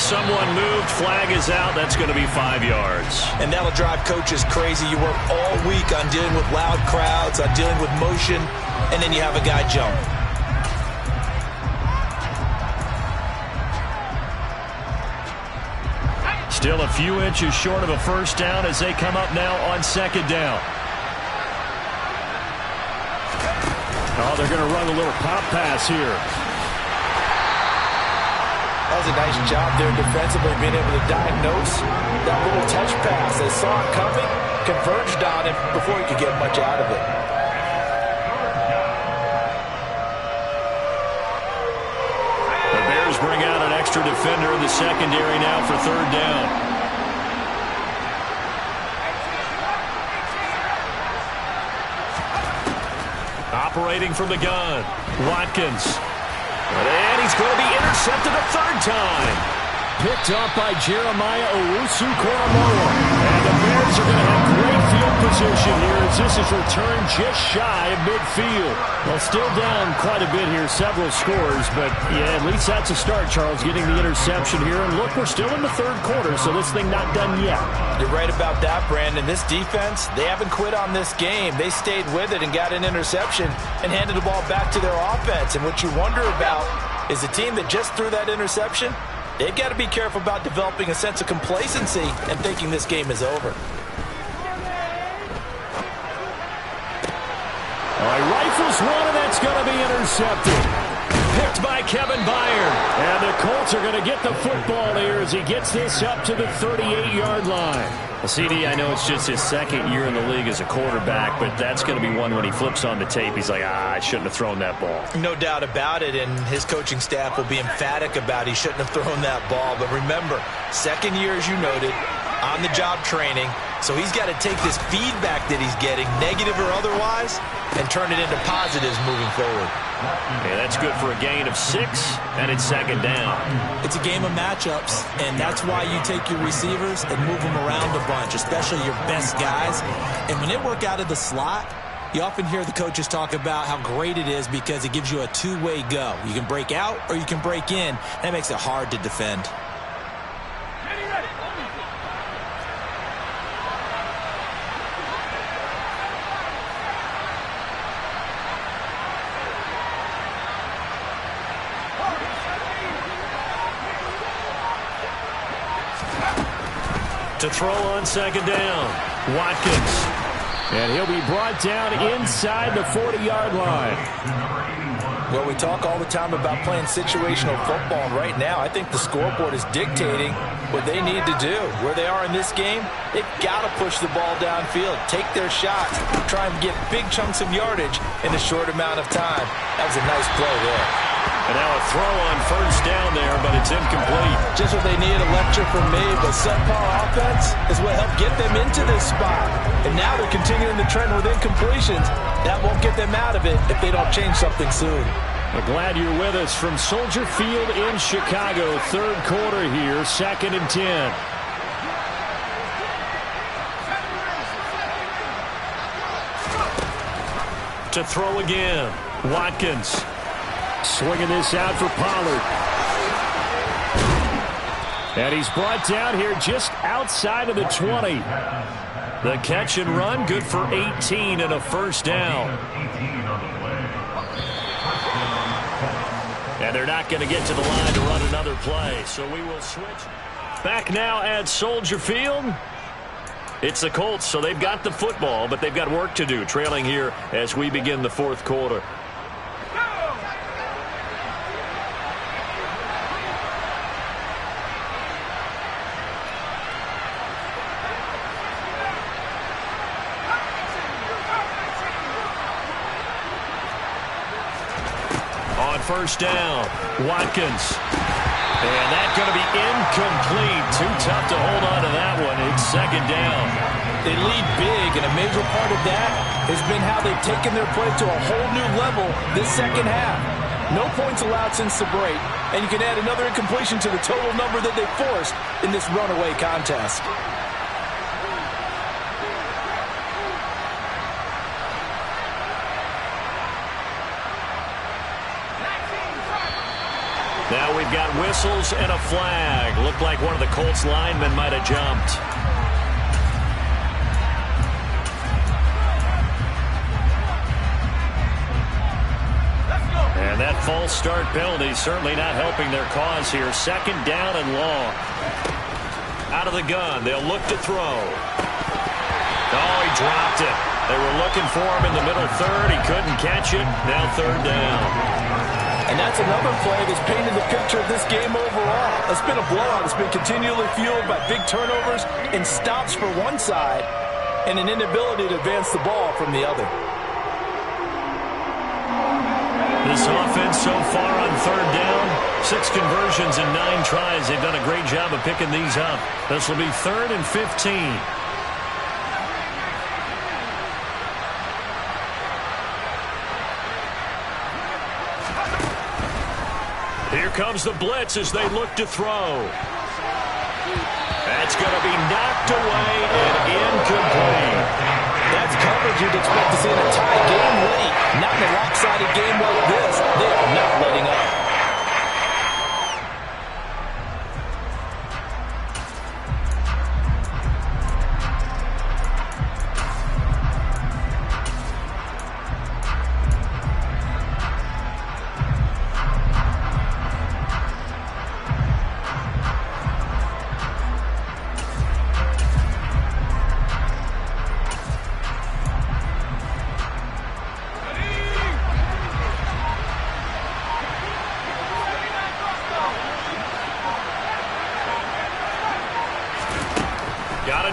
Speaker 3: Someone moved, flag is out. That's going to be 5 yards.
Speaker 2: And that'll drive coaches crazy. You work all week on dealing with loud crowds, on dealing with motion, and then you have a guy jump.
Speaker 3: Still a few inches short of a first down as they come up now on 2nd down. Oh, they're going to run a little pop pass here.
Speaker 2: does a nice job there defensively, being able to diagnose that little touch pass. They saw it coming, converged on it before he could get much out of it.
Speaker 1: The Bears bring out an extra defender in the secondary now for third down. Operating from the gun, Watkins. And he's going to be intercepted a third time. Picked up by Jeremiah Owusu-Koramoah. And the Bears are going to have great field position here as this is returned just shy of midfield. Well, still down quite a bit here, several scores, but yeah, at least that's a start, Charles, getting the interception here. And look, we're still in the third quarter, so this thing not done yet.
Speaker 2: You're right about that, Brandon. This defense, they haven't quit on this game. They stayed with it and got an interception and handed the ball back to their offense. And what you wonder about is the team that just threw that interception, they've got to be careful about developing a sense of complacency and thinking this game is over.
Speaker 1: All right, rifles one, and that's going to be intercepted. Picked by Kevin Byard. And the Colts are going to get the football here as he gets this up to the 38-yard line. Well, CD, I know it's just his second year in the league as a quarterback, but that's going to be one when he flips on the tape. He's like, I shouldn't have thrown that ball.
Speaker 2: No doubt about it, and his coaching staff will be emphatic about he shouldn't have thrown that ball. But remember, second year, as you noted, on-the-job training, so he's got to take this feedback that he's getting, negative or otherwise, and turn it into positives moving forward.
Speaker 1: Yeah, that's good for a gain of 6, and it's second down.
Speaker 2: It's a game of matchups, and that's why you take your receivers and move them around a bunch, especially your best guys. And when they work out of the slot, you often hear the coaches talk about how great it is because it gives you a two-way go. You can break out or you can break in. That makes it hard to defend.
Speaker 1: To throw on second down, Watkins. And he'll be brought down inside the 40-yard line.
Speaker 2: Well, we talk all the time about playing situational football, and right now I think the scoreboard is dictating what they need to do. Where they are in this game, they've got to push the ball downfield, take their shots, try and get big chunks of yardage in a short amount of time. That was a nice play there.
Speaker 1: And now a throw on first down there, but it's incomplete.
Speaker 2: Just what they needed, a lecture from me, but subpar offense is what helped get them into this spot. And now they're continuing the trend with incompletions. That won't get them out of it if they don't change something soon.
Speaker 1: We're glad you're with us from Soldier Field in Chicago. Third quarter here, 2nd and 10. To throw again, Watkins. Swinging this out for Pollard. And he's brought down here just outside of the 20. The catch and run, good for 18 and a first down. And they're not going to get to the line to run another play, so we will switch. Back now at Soldier Field. It's the Colts, so they've got the football, but they've got work to do, trailing here as we begin the fourth quarter. First down, Watkins. And that's going to be incomplete. Too tough to hold on to that one. It's second down.
Speaker 2: They lead big, and a major part of that has been how they've taken their play to a whole new level this second half. No points allowed since the break, and you can add another incompletion to the total number that they forced in this runaway contest.
Speaker 1: Now we've got whistles and a flag. Looked like one of the Colts linemen might have jumped. And that false start penalty certainly not helping their cause here. Second down and long. Out of the gun. They'll look to throw. Oh, he dropped it. They were looking for him in the middle third. He couldn't catch it. Now third down.
Speaker 2: And that's another play that's painted the picture of this game overall. It's been a blowout. It's been continually fueled by big turnovers and stops for one side and an inability to advance the ball from the other.
Speaker 3: This offense so far on third down, 6 conversions and 9 tries. They've done a great job of picking these up. This will be 3rd and 15. Here comes the blitz as they look to throw. That's going to be knocked away and incomplete.
Speaker 2: That's coverage you'd expect to see in a tie game late. Not in a lopsided game like this. They are not letting up.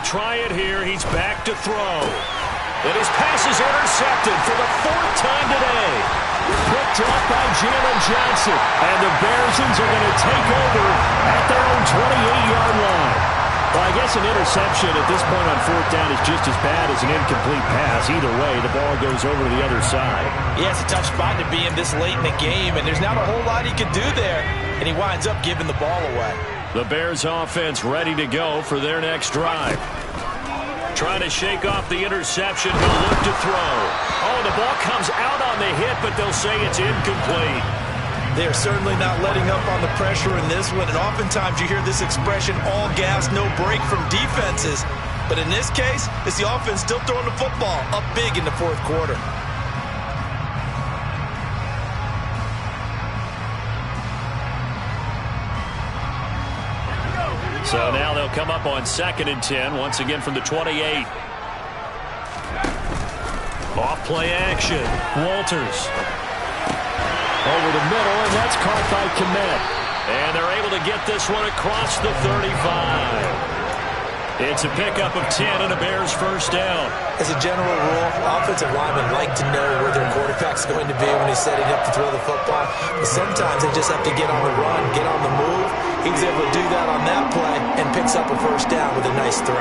Speaker 3: Try it here. He's back to throw. And his pass is intercepted for the 4th time today.
Speaker 1: Picked up by Jalen Johnson. And the Bearsons are going to take over at their own 28-yard line. Well, I guess an interception at this point on 4th down is just as bad as an incomplete pass. Either way, the ball goes over to the other side.
Speaker 2: Yeah, it's a tough spot to be in this late in the game, and there's not a whole lot he could do there. And he winds up giving the ball away.
Speaker 3: The Bears offense ready to go for their next drive. Trying to shake off the interception. He'll look to throw. Oh, the ball comes out on the hit, but they'll say it's incomplete.
Speaker 2: They're certainly not letting up on the pressure in this one. And oftentimes you hear this expression, all gas, no break from defenses. But in this case, it's the offense still throwing the football up big in the 4th quarter.
Speaker 3: So now they'll come up on 2nd and 10, once again from the 28. Off play action. Walters.
Speaker 1: Over the middle, and that's caught by Kmet.
Speaker 3: And they're able to get this one across the 35. It's a pickup of 10 and a Bears first down.
Speaker 2: As a general rule, offensive linemen like to know where their quarterback's going to be when he's setting up to throw the football. But sometimes they just have to get on the run, get on the move. He was able to do that on that play and picks up a first down with a nice throw.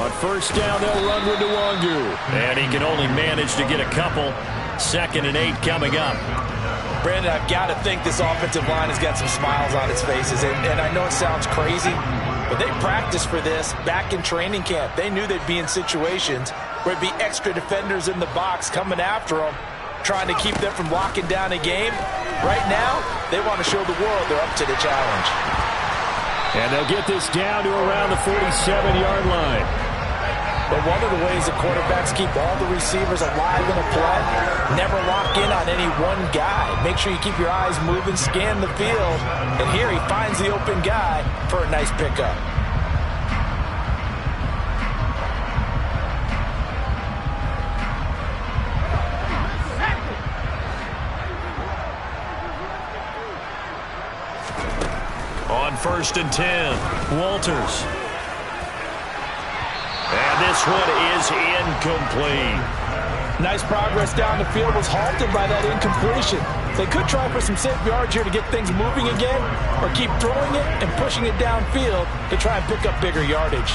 Speaker 1: On first down, they'll run with Nwangu.
Speaker 3: And he can only manage to get a couple. 2nd and 8 coming up.
Speaker 2: Brandon, I've got to think this offensive line has got some smiles on its faces. And I know it sounds crazy, but they practiced for this back in training camp. They knew they'd be in situations where it'd be extra defenders in the box coming after them, trying to keep them from locking down a game. Right now, they want to show the world they're up to the challenge.
Speaker 1: And they'll get this down to around the 47-yard line.
Speaker 2: But one of the ways that quarterbacks keep all the receivers alive in a play, never lock in on any one guy. Make sure you keep your eyes moving, scan the field. And here he finds the open guy for a nice pickup.
Speaker 3: On 1st and 10, Walters. And this one is incomplete.
Speaker 2: Nice progress down the field, was halted by that incompletion. They could try for some safe yards here to get things moving again, or keep throwing it and pushing it downfield to try and pick up bigger yardage.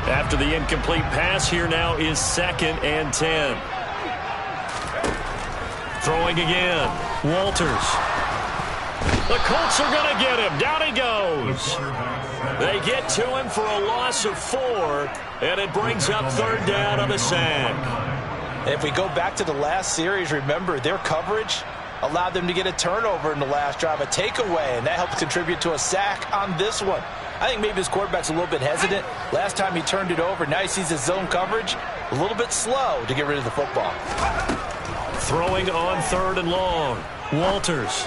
Speaker 3: After the incomplete pass, here now is 2nd and 10. Throwing again. Walters. The Colts are going to get him. Down he goes. They get to him for a loss of 4, and it brings up 3rd down on the sack.
Speaker 2: If we go back to the last series, remember, their coverage allowed them to get a turnover in the last drive, a takeaway, and that helped contribute to a sack on this one. I think maybe his quarterback's a little bit hesitant. Last time he turned it over, now he sees his zone coverage a little bit slow to get rid of the football.
Speaker 1: Throwing on 3rd and long. Walters.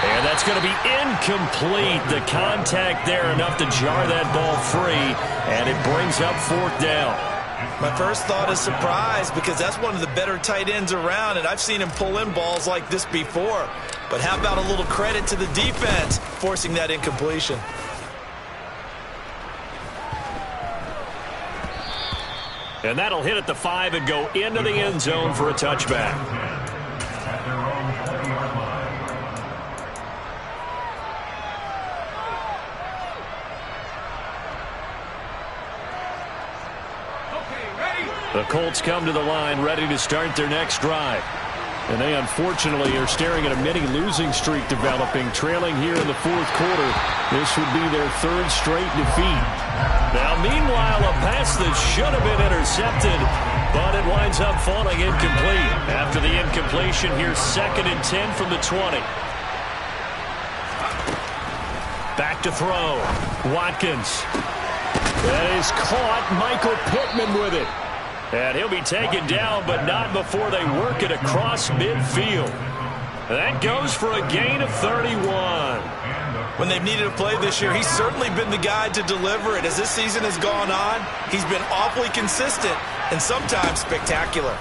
Speaker 1: And that's going to be incomplete. The contact there enough to jar that ball free, and it brings up 4th down.
Speaker 2: My first thought is surprise, because that's one of the better tight ends around, and I've seen him pull in balls like this before. But how about a little credit to the defense forcing that incompletion?
Speaker 1: And that'll hit at the 5 and go into the end zone for a touchback. The Colts come to the line ready to start their next drive. And they unfortunately are staring at a mini losing streak developing, trailing here in the 4th quarter. This would be their 3rd straight defeat. Now, meanwhile, a pass that should have been intercepted, but it winds up falling incomplete. After the incompletion, here's 2nd and 10 from the 20. Back to throw. Watkins. That is caught. Michael Pittman with it. And he'll be taken down, but not before they work it across midfield. That goes for a gain of 31.
Speaker 2: When they've needed a play this year, he's certainly been the guy to deliver it. As this season has gone on, he's been awfully consistent and sometimes spectacular.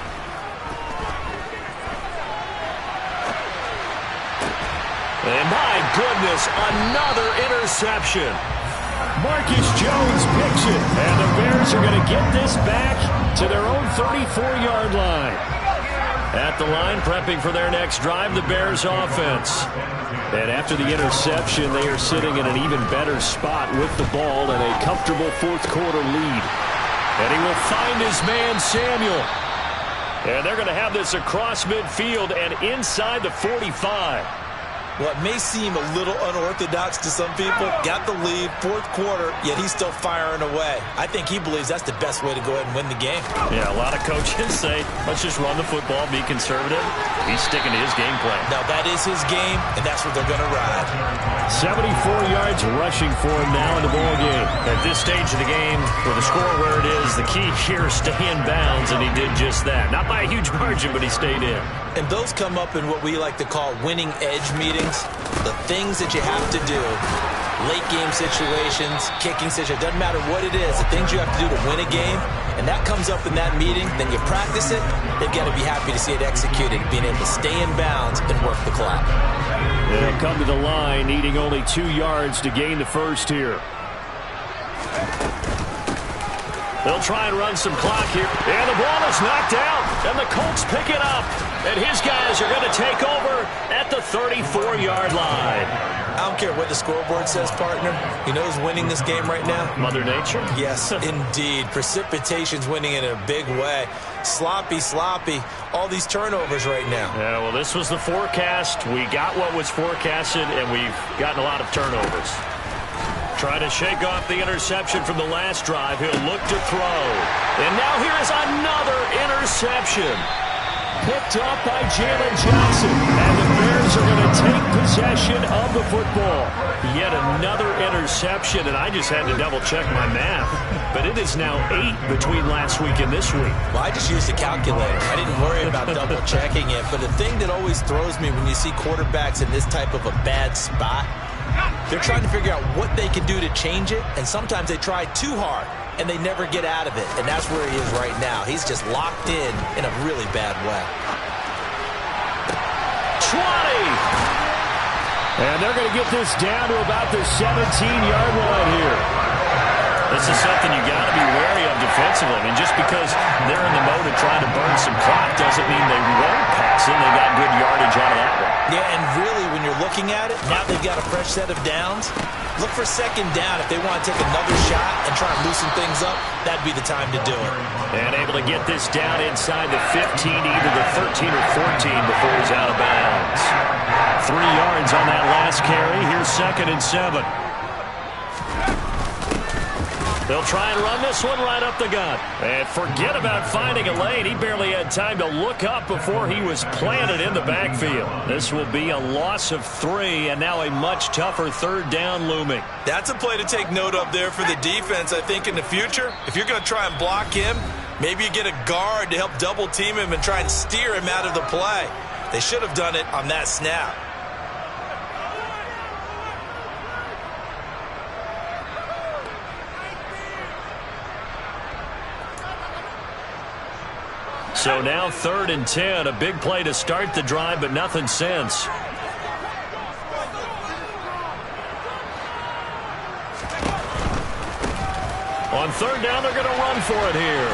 Speaker 1: And my goodness, another interception.
Speaker 3: Marcus Jones picks it, and the Bears are going to get this back to their own 34-yard line.
Speaker 1: At the line, prepping for their next drive, the Bears offense. And after the interception, they are sitting in an even better spot with the ball and a comfortable 4th quarter lead. And he will find his man, Samuel. And they're going to have this across midfield and inside the 45.
Speaker 2: What may seem a little unorthodox to some people, got the lead, 4th quarter, yet he's still firing away. I think he believes that's the best way to go ahead and win the game.
Speaker 1: Yeah, a lot of coaches say, let's just run the football, be conservative. He's sticking to his game plan.
Speaker 2: Now, that is his game, and that's what they're going to ride.
Speaker 3: 74 yards rushing for him now in the ball game.
Speaker 1: At this stage of the game, with the score where it is, the key here is stay in bounds, and he did just that. Not by a huge margin, but he stayed in.
Speaker 2: And those come up in what we like to call winning edge meetings. The things that you have to do, late game situations, kicking situations, doesn't matter what it is, the things you have to do to win a game, and that comes up in that meeting, then you practice it, they've got to be happy to see it executed, being able to stay in bounds and work the clock.
Speaker 3: They'll come to the line, needing only 2 yards to gain the first here.
Speaker 1: They'll try and run some clock here. And the ball is knocked out. And the Colts pick it up. And his guys are going to take over at the 34-yard line.
Speaker 2: I don't care what the scoreboard says, partner. You know who's winning this game right now?
Speaker 1: Mother Nature?
Speaker 2: Yes, indeed. Precipitation's winning in a big way. Sloppy. All these turnovers right now.
Speaker 1: Yeah, well, this was the forecast. We got what was forecasted, and we've gotten a lot of turnovers. Trying to shake off the interception from the last drive. He'll look to throw. And now here is another interception.
Speaker 3: Picked up by Jalen Johnson. And the Bears are going to take possession of the football.
Speaker 1: Yet another interception, and I just had to double-check my math. But it is now 8 between last week and this week.
Speaker 2: Well, I just used a calculator. I didn't worry about double-checking it. But the thing that always throws me when you see quarterbacks in this type of a bad spot, they're trying to figure out what they can do to change it, and sometimes they try too hard, and they never get out of it, and that's where he is right now. He's just locked in a really bad way.
Speaker 1: 20!
Speaker 3: And they're going to get this down to about the 17-yard line here.
Speaker 1: This is something you got to be wary of defensively. I mean, just because they're in the mode of trying to burn some clock doesn't mean they won't pass it. They got good yardage out of that one.
Speaker 2: Yeah, and really, when you're looking at it, now they've got a fresh set of downs. Look for 2nd down. If they want to take another shot and try and loosen things up, that'd be the time to do it.
Speaker 1: And able to get this down inside the 15, either the 13 or 14 before he's out of bounds. 3 yards on that last carry. Here's 2nd and 7. They'll try and run this one right up the gut. And forget about finding a lane. He barely had time to look up before he was planted in the backfield. This will be a loss of 3, and now a much tougher 3rd down looming.
Speaker 2: That's a play to take note of there for the defense, I think, in the future. If you're going to try and block him, Maybe you get a guard to help double team him and try and steer him out of the play. They should have done it on that snap.
Speaker 3: So now 3rd and 10, a big play to start the drive, but nothing since. On 3rd down, they're going to run for it here.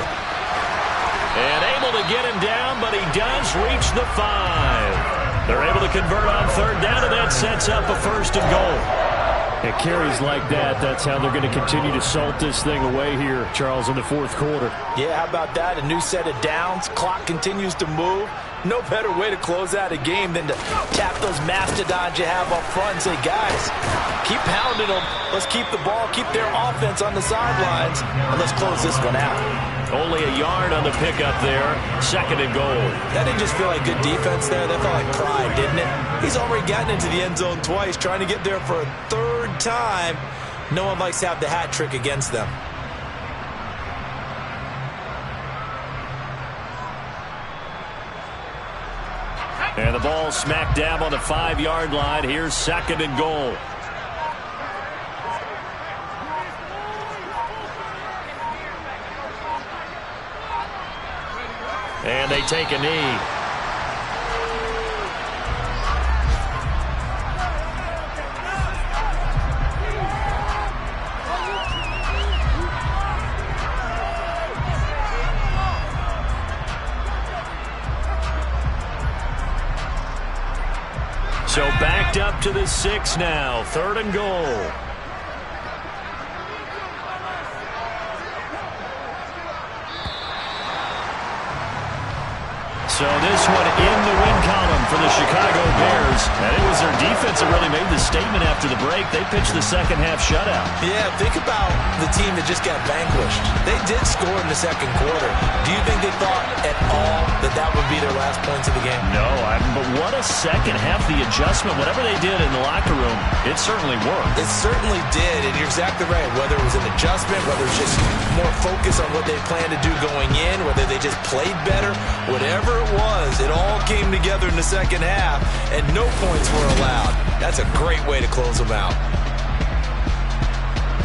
Speaker 3: And able to get him down, but he does reach the 5. They're able to convert on 3rd down, and that sets up a 1st and goal.
Speaker 1: It carries like that. That's how they're going to continue to salt this thing away here, Charles, in the 4th quarter.
Speaker 2: Yeah, how about that? A new set of downs. Clock continues to move. No better way to close out a game than to tap those mastodons you have up front and say, guys, keep pounding them. Let's keep the ball, keep their offense on the sidelines, and let's close this one out.
Speaker 3: Only a yard on the pickup there. 2nd and goal.
Speaker 2: That didn't just feel like good defense there. That felt like pride, didn't it? He's already gotten into the end zone twice, trying to get there for a 3rd time. No one likes to have the hat trick against them.
Speaker 3: And the ball smack dab on the 5-yard line. Here's 2nd and goal. And they take a knee. So backed up to the 6 now. 3rd and goal. So this one in the win column for the Chicago Bears. And it was their defense that really made the statement after the break. They pitched the second-half shutout.
Speaker 2: Yeah, think about the team that just got vanquished. They did score in the 2nd quarter. Do you think they thought at all that that would be their last points of the game?
Speaker 3: No, but what a second half. The adjustment, whatever they did in the locker room, it certainly worked.
Speaker 2: It certainly did, and you're exactly right. Whether it was an adjustment, whether it was just more focus on what they planned to do going in, whether they just played better, whatever it was, it all came together in the 2nd half, and no points were allowed. That's a great way to close them out.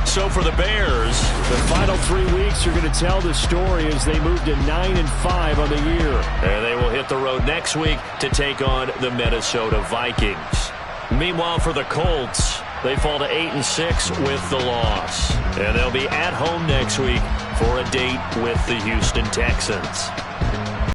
Speaker 3: So for the Bears,
Speaker 1: the final 3 weeks are going to tell the story as they move to 9-5 on the year.
Speaker 3: And they will hit the road next week to take on the Minnesota Vikings. Meanwhile, for the Colts, they fall to 8-6 with the loss. And they'll be at home next week for a date with the Houston Texans.